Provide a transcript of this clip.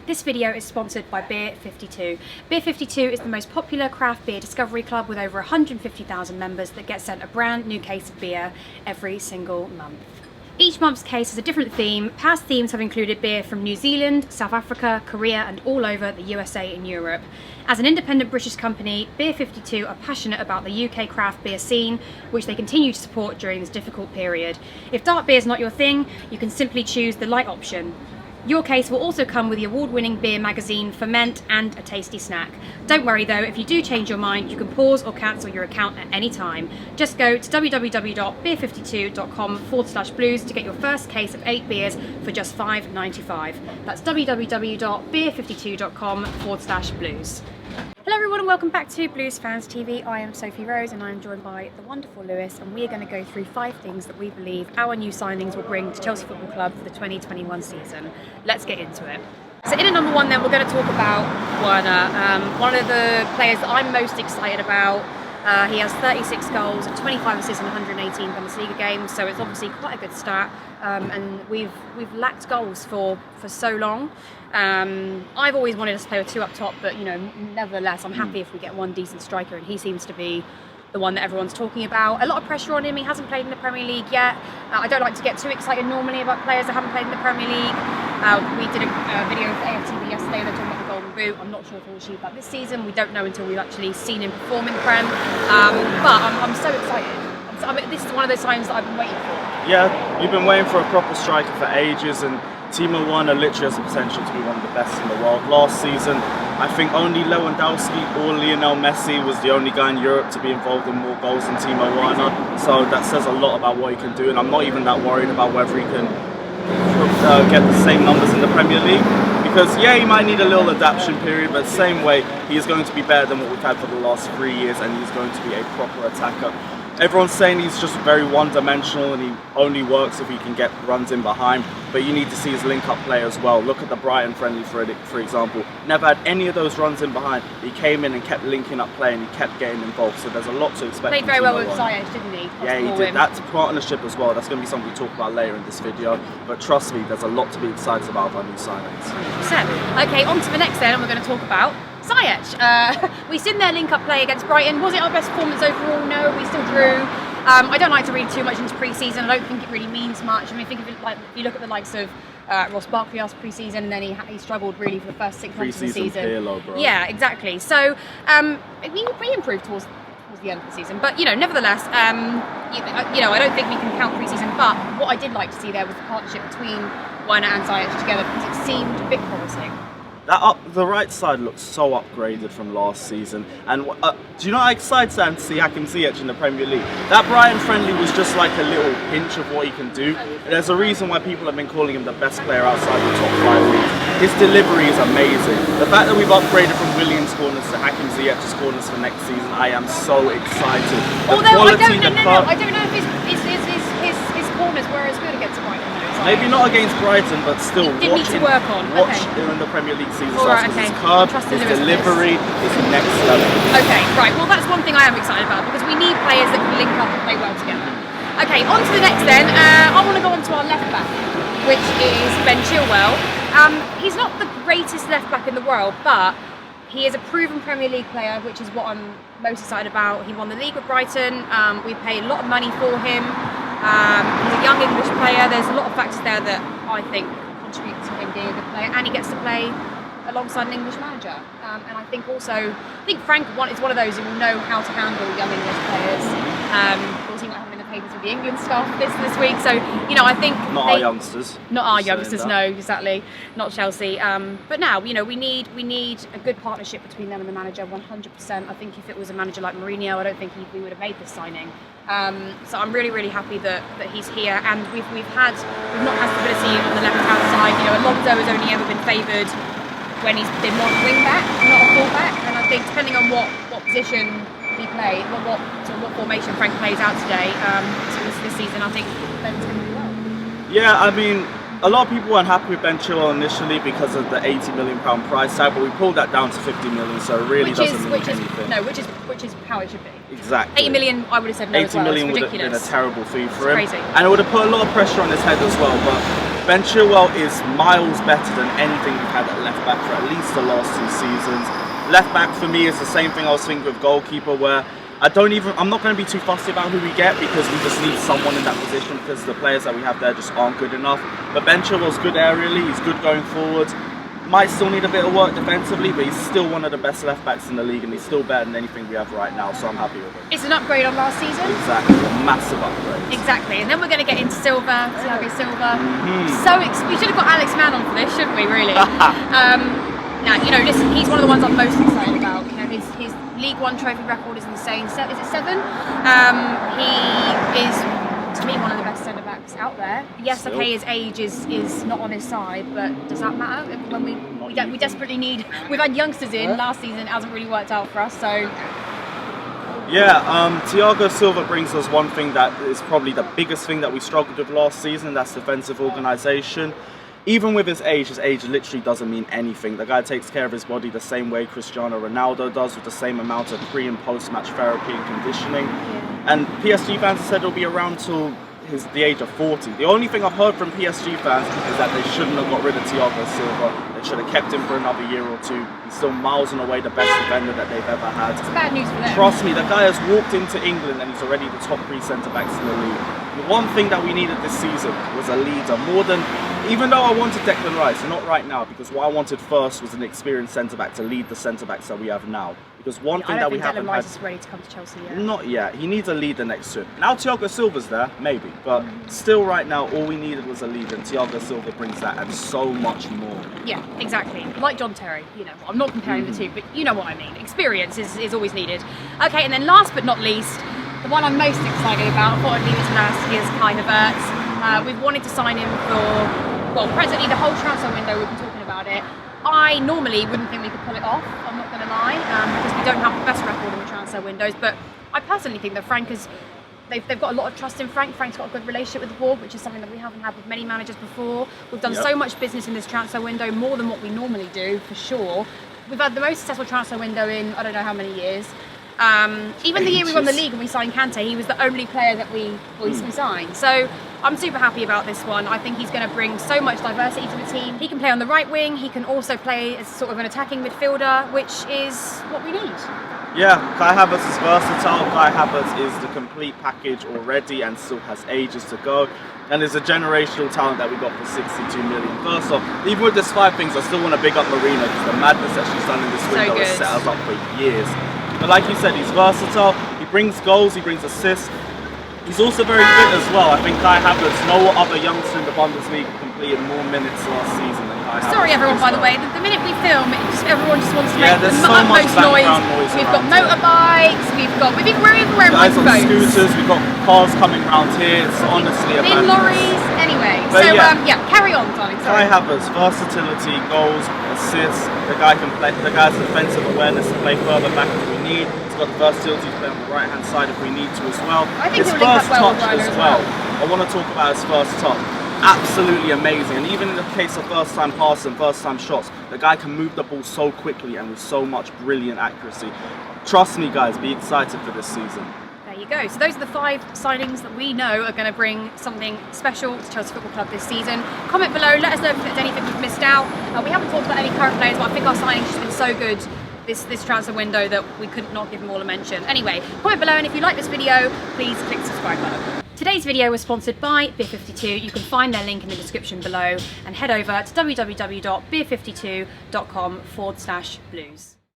This video is sponsored by Beer 52. Beer 52 is the most popular craft beer discovery club with over 150,000 members that get sent a brand new case of beer every single month. Each month's case has a different theme. Past themes have included beer from New Zealand, South Africa, Korea and all over the USA and Europe. As an independent British company, Beer 52 are passionate about the UK craft beer scene, which they continue to support during this difficult period. If dark beer is not your thing, you can simply choose the light option. Your case will also come with the award-winning beer magazine Ferment and a tasty snack. Don't worry though, if you do change your mind, you can pause or cancel your account at any time. Just go to www.beer52.com/blues to get your first case of 8 beers for just $5.95. That's www.beer52.com/blues. Hello everyone and welcome back to Blues Fans TV. I am Sophie Rose and I am joined by the wonderful Lewis, and we are going to go through 5 things that we believe our new signings will bring to Chelsea Football Club for the 2021 season. Let's get into it. So in at number 1 then, we're going to talk about Werner, one of the players that I'm most excited about. He has 36 goals, 25 assists in 118 Bundesliga games, so it's obviously quite a good stat. And we've lacked goals for so long. I've always wanted us to play with 2 up top, but nevertheless, I'm happy if we get one decent striker, and he seems to be the one that everyone's talking about. A lot of pressure on him. He hasn't played in the Premier League yet. I don't like to get too excited normally about players that haven't played in the Premier League. We did a video for AFTV yesterday. They're talking about the Golden Boot. I'm not sure if he'll achieve that this season. We don't know until we've actually seen him perform in the Prem. But I'm so excited. This is one of those signs that I've been waiting for. Yeah, you've been waiting for a proper striker for ages, and Timo Werner literally has the potential to be one of the best in the world. Last season, I think only Lewandowski or Lionel Messi was the only guy in Europe to be involved in more goals than Timo Werner. So that says a lot about what he can do, and I'm not even that worried about whether he can get the same numbers in the Premier League. Because yeah, he might need a little adaptation period, but same way, he is going to be better than what we've had for the last 3 years, and he's going to be a proper attacker. Everyone's saying he's just very one-dimensional and he only works if he can get runs in behind, but you need to see his link-up play as well. Look at the Brighton friendly for example. Never had any of those runs in behind. He came in and kept linking up play and he kept getting involved, so there's a lot to expect. Played very well with Ziyech, didn't he? Yeah, he did. That's partnership as well. That's going to be something we talk about later in this video, but trust me, there's a lot to be excited about with our new signings. 100%. Okay, on to the next then, and we're going to talk about Ziyech. We've seen their link-up play against Brighton. Was it our best performance overall? No, we still drew. I don't like to read too much into pre-season. I don't think it really means much. I mean, think of it like if you look at the likes of Ross Barkley after pre-season, and then he struggled really for the first 6 months of the season. Pirlo, bro. Yeah, exactly. So we improved towards the end of the season, but nevertheless, I don't think we can count pre-season. But what I did like to see there was the partnership between Werner and Ziyech together, because it seemed a bit promising. The right side looks so upgraded from last season, and do you know how excited I am to see Hakim Ziyech in the Premier League? That Brighton friendly was just like a little pinch of what he can do. There's a reason why people have been calling him the best player outside the top 5 leagues. His delivery is amazing. The fact that we've upgraded from Williams corners to Hakim Ziyech's corners for next season, I am so excited. Although I don't know if his corners were as good against Brighton. Maybe not against Brighton, but still need to work on. Watch him in the Premier League season. His curve, his delivery is next level. Okay, right. Well, that's one thing I am excited about, because we need players that can link up and play well together. Okay, on to the next then. I want to go on to our left back, which is Ben Chilwell. He's not the greatest left back in the world, but he is a proven Premier League player, which is what I'm most excited about. He won the league with Brighton. We paid a lot of money for him. He's a young English player. There's a lot of factors there that I think contribute to him being a good player, and he gets to play alongside an English manager. And I think Frank is one of those who will know how to handle young English players. Of course, he might have him in the papers with the England stuff this week. So I think our youngsters. Not our youngsters, no, exactly. Not Chelsea. But now, we need a good partnership between them and the manager, 100%. I think if it was a manager like Mourinho, I don't think we would have made this signing. So I'm really, really happy that he's here, and we've not had stability on the left-hand side. Alonso has only ever been favoured when he's been more wing back, not a full back. And I think depending on what position he plays, what formation Frank plays out today, this season, I think Ben's going to do well. Yeah, I mean, a lot of people weren't happy with Ben Chilwell initially because of the £80 million price tag, but we pulled that down to 50 million, so it really doesn't mean anything. No, which is how it should be. Exactly. 80 million, I would have said no as well. 80 million would have been a terrible fee for him. Crazy. And it would have put a lot of pressure on his head as well, but Ben Chilwell is miles better than anything we've had at left back for at least the last 2 seasons. Left back for me is the same thing I was thinking with goalkeeper, where I'm not going to be too fussy about who we get, because we just need someone in that position, because the players that we have there just aren't good enough. But Ben Chilwell's good aerially, he's good going forward. Might still need a bit of work defensively, but he's still one of the best left backs in the league, and he's still better than anything we have right now, so I'm happy with it. It's an upgrade on last season. Exactly, a massive upgrade. Exactly, and then we're going to get into Silva, Thiago Silva. We should have got Alex Mann on for this, shouldn't we, really? Now, you know, listen, he's one of the ones I'm most excited about. You know, his League One trophy record is insane. Is it 7? He is, to me, one of the best centre-backs out there. Yes, Still. okay, his age is not on his side, but does that matter? When we desperately need... We've had youngsters in last season, it hasn't really worked out for us, so... Yeah, Thiago Silva brings us one thing that is probably the biggest thing that we struggled with last season, that's defensive organisation. Even with his age literally doesn't mean anything. The guy takes care of his body the same way Cristiano Ronaldo does, with the same amount of pre and post match therapy and conditioning. Yeah. And PSG fans have said he'll be around till the age of 40. The only thing I've heard from PSG fans is that they shouldn't have got rid of Thiago Silva. They should have kept him for another year or 2. He's still miles and away the best defender that they've ever had. It's bad news for them. Trust me, the guy has walked into England and he's already the top 3 centre-backs in the league. The one thing that we needed this season was a leader, more than... Even though I wanted Declan Rice, and not right now, because what I wanted first was an experienced centre-back to lead the centre-backs that we have now. Because one thing that we haven't had... I don't think Declan Rice is ready to come to Chelsea yet. Not yet. He needs a leader next to him. Now Thiago Silva's there, maybe. But still right now, all we needed was a leader, and Thiago Silva brings that and so much more. Yeah, exactly. Like John Terry, you know. I'm not comparing the two, but you know what I mean. Experience is always needed. Okay, and then last but not least, the one I'm most excited about, I thought I'd leave it to last, is Kai Havertz. We've wanted to sign him for... Well, presently the whole transfer window, we've been talking about it. I normally wouldn't think we could pull it off, I'm not going to lie, because we don't have the best record in the transfer windows, but I personally think that Frank has, they've got a lot of trust in Frank. Frank's got a good relationship with the board, which is something that we haven't had with many managers before. We've done so much business in this transfer window, more than what we normally do, for sure. We've had the most successful transfer window in I don't know how many years. Even the year we won the league and we signed Kante, he was the only player that we signed. So I'm super happy about this one. I think he's going to bring so much diversity to the team. He can play on the right wing, he can also play as sort of an attacking midfielder, which is what we need. Yeah, Kai Havertz is versatile. Kai Havertz is the complete package already and still has ages to go. And is a generational talent that we got for 62 million. First off, even with this 5 things, I still want to big up Marina, because the madness that she's done in this window has set us up for years. But like you said, he's versatile, he brings goals, he brings assists. He's also very fit as well. I think Kai Havertz, no other youngster in the Bundesliga completed more minutes last season than Kai Havertz. Sorry everyone, by the way, the minute we film, everyone just wants to make the so utmost noise. We've got motorbikes, we're even wearing guys on boats. Scooters, we've got cars coming around here, it's honestly a in madness. lorries, anyway. But so carry on, darling. Kai Havertz, versatility, goals, assists, the guy can play, the guy's defensive awareness to play further back if we need. He's got the versatility to play on the right hand side if we need to as well. I think his he'll link first up well with touch Werner as well. I want to talk about his first touch. Absolutely amazing, and even in the case of first time passes and first time shots, the guy can move the ball so quickly and with so much brilliant accuracy. Trust me guys, be excited for this season. There you go. So those are the 5 signings that we know are going to bring something special to Chelsea Football Club this season. Comment below, let us know if there's anything we've missed out. We haven't talked about any current players, but I think our signings have been so good this transfer window that we could not give them all a mention. Anyway, comment below, and if you like this video, please click the subscribe button. Today's video was sponsored by Beer52. You can find their link in the description below, and head over to www.beer52.com/blues.